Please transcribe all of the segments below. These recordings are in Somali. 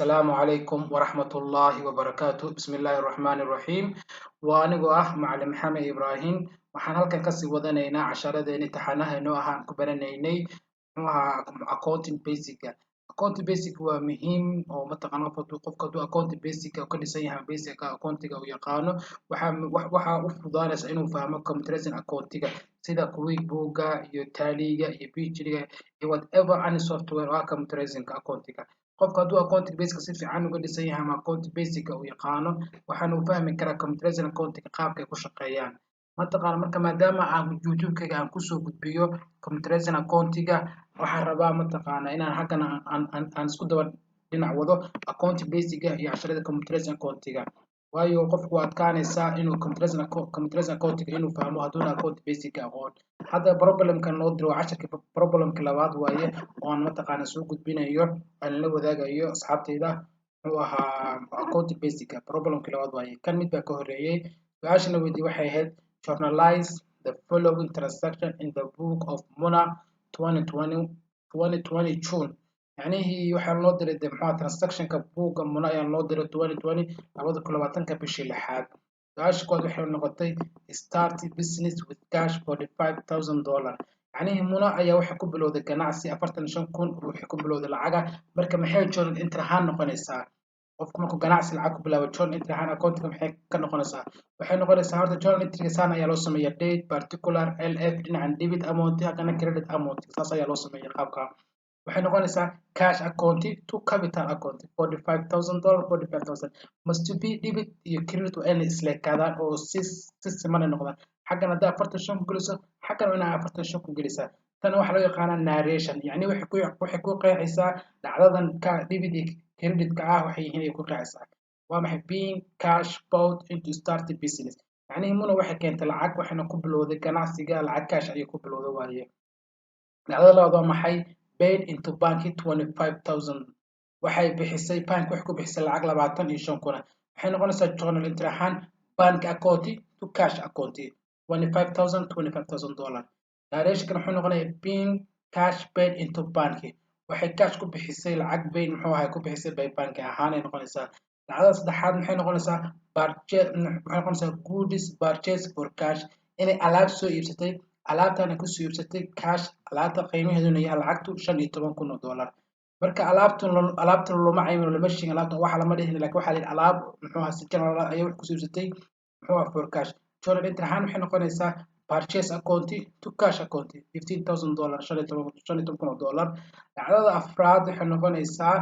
السلام عليكم ورحمة الله وبركاته بسم الله الرحمن الرحيم وأنا معلم محمد إبراهيم waxaan halkan kasii wadanaynaa casharadeen imtixaanaha aan ku baranaynay accounting basic waa muhiim oo mataqaana qofka haduu accounting basic ka dhisan yahay basic accounting uu yaqaano waxa u fududaanaysa inuu fahmo comparison accounting sida QuickBooks iyo Tally-ga iyo Page-ga iyo whatever any software oo comparison accounting qofka haduu accounting basic si fiican uga dhisan yahay ama accounting basic uu yaqaano waxaan u fahmi karaa comparison accounting qaabka ay ku shaqeeyaan mataqaana marka maadaama aan YouTube-kayga aan kusoo gudbiyo comparison accounting-ga waxaan rabaa mataqaana inaan halkan aan isku daba dhinac wado accounting basic iyo casharada comparison accounting-ga waayo qofku waa adkaanaysa inuu comparison accounting inuu fahmo haduu accounting basic aqoon hadda problem-kan loo diro casharka problem-ka labaad waaye oo aan mataqaana soo gudbinayo aan la wadaagayo asxaabtayda oo ahaa accounting basic problem-ka labaad waaye kan mid baa ka horeeyay su'aashana weydii waxay ahayd journalize the following transaction in the book of Muna 2020 June يعني waxaan loo diray maxaa transaction-ka buugga Muna ayaan loo diray 2020 bishii lixaad su'aashooda waxay noqotay start business with cash $45,000 يعني Muna ayaa waxa ku bilowday ganacsi 45,000 waxay ku bilowday lacaga marka maxay journal entry ahaan noqonaysaa qofku markuu ganacsi lacag ku bilaabo journal entry ahaan account-ka maxay ka noqonaysaa waxay noqonaysaa horta journal entry saan ayaa loo sameeyaa date particular LF dhinacan debit amount kana credit amount saas ayaa loo sameeyaa qaabka waxay noqonaysaa cash account to capital account $45,000 must be debit iyo credit waa inay isla kaadaan oo si siman noqdaan xaggan hadaa 45 ku geliso xaggan inaa 45 ku gelisaa tan waxa loo yaqaan narration yani waxay ku qeexaysaa dhacdadan ka debit credit ka ah waxay yihiin ku qeexaysaa waa maxay being cash bought into start business yani Muna waxay keentay lacag waxayna ku bilowday ganacsiga lacag cash ayay ku bilowday waaye dhacdada labaad waa maxay paid into bank 25,000 waxay bixisay bank wax ku bixisay lacag 25,000 waxay noqonaysaa journal entry ahaan bank account to cash account $25,000 narration wuxuu noqonayaa being cash paid into bank waxay cash ku bixisay lacag bayn muxuu ahaa ku bixisay by bank ahaan ay noqonaysaa dhacdada saddexaad maxay noqonaysaa goods purchase for cash inay alaab soo iibsatay alaabtana ku soo iibsatay cash alaabta qiimaheeduna yahay lacagtu $15,000 marka alaabta lama caymin lama sheegin alaabta waxa lama dhihin laakiin waxa la alaab muxuu ahaa si general ay wax ku soo iibsatay muxuu ahaa for cash journal entry ahaan waxay noqonaysaa purchase account to cash account $15,000 $15,000 dhacdada afraad waxay noqonaysaa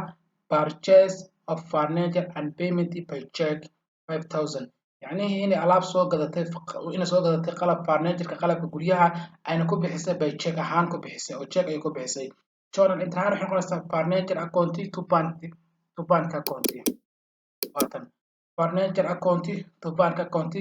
purchase of furniture and payment by check 5,000 يعني inay alaab soo gadatay qalab furniture qalabka guryaha ayna ku bixisay by check ahaan ku bixisay oo check ay ku bixisay journal entry ahaan waxay noqonaysaa furniture account to bank account watan furniture account to bank account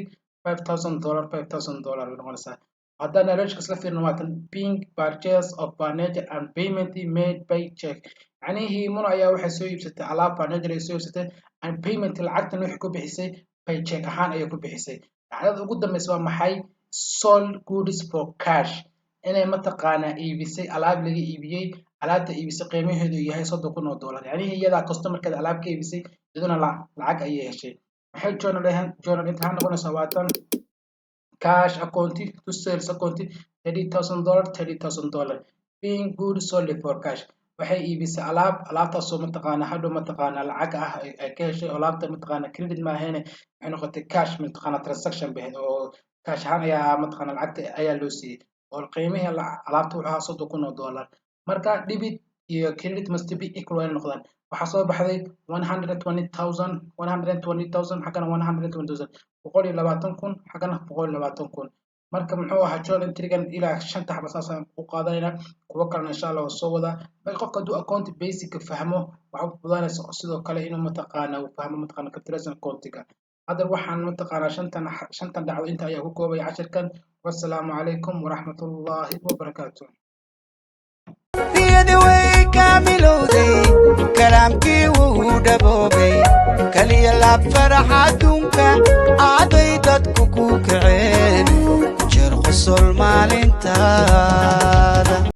$5,000 noqonaysaa haddana narration isla fiirno watan being purchase of furniture and payment made by check يعني Muna ayaa waxay soo iibsatay alaab furniture ay soo iibsatay and payment lacagtan waxay ku bixisay by check ahaan ayay ku bixisay dhacdada ugu dambaysa waa maxay sold goods for cash inay mataqaana iibisay alaab laga iibiyay alaabta iibisay qiimaheedu yahay $30,000 yani iyada customer-keeda alaab ka iibisay iyaduna lacag ayay heshay maxay journal entry ahaan noqonaysaa waatan cash account to sales account $30,000 being goods sold for cash waxay iibisay alaabtaasoo mataqaana hadhow mataqaana lacag ah ay ka heshay alaabta mataqaana credit ma ahayn waxay noqotay cash mataqaana transaction bixid oo cash ahaan ayaa mataqaana lacagta ayaa loo siiyay oo qiimaha alaabta wuxuu ahaa $30,000 marka debit iyo credit must be equal ay noqdaan waxaa soo baxday 120,000 xagana 120,000 120,000 xagana 120,000 marka muxuu ahaa journal entry-gan ilaa 5 xabo saasaan u qaadanayna kuwa kalena insha Allah soo wada marka qofka haduu account basic fahmo waxa uu fududaanaysaa sidoo kale inuu mataqaana uu fahmo mataqaana comparison accounting-ga hadda waxaan mataqaana shantan dhacdo inta ayaa ku koobay casharkan wassalaamu calaykum waraxmatullaahi wabarakaatuh كلامكي ودبوبي كلي لاب فرح عدونك عادي دادكو كوكعين جرخص المال انتا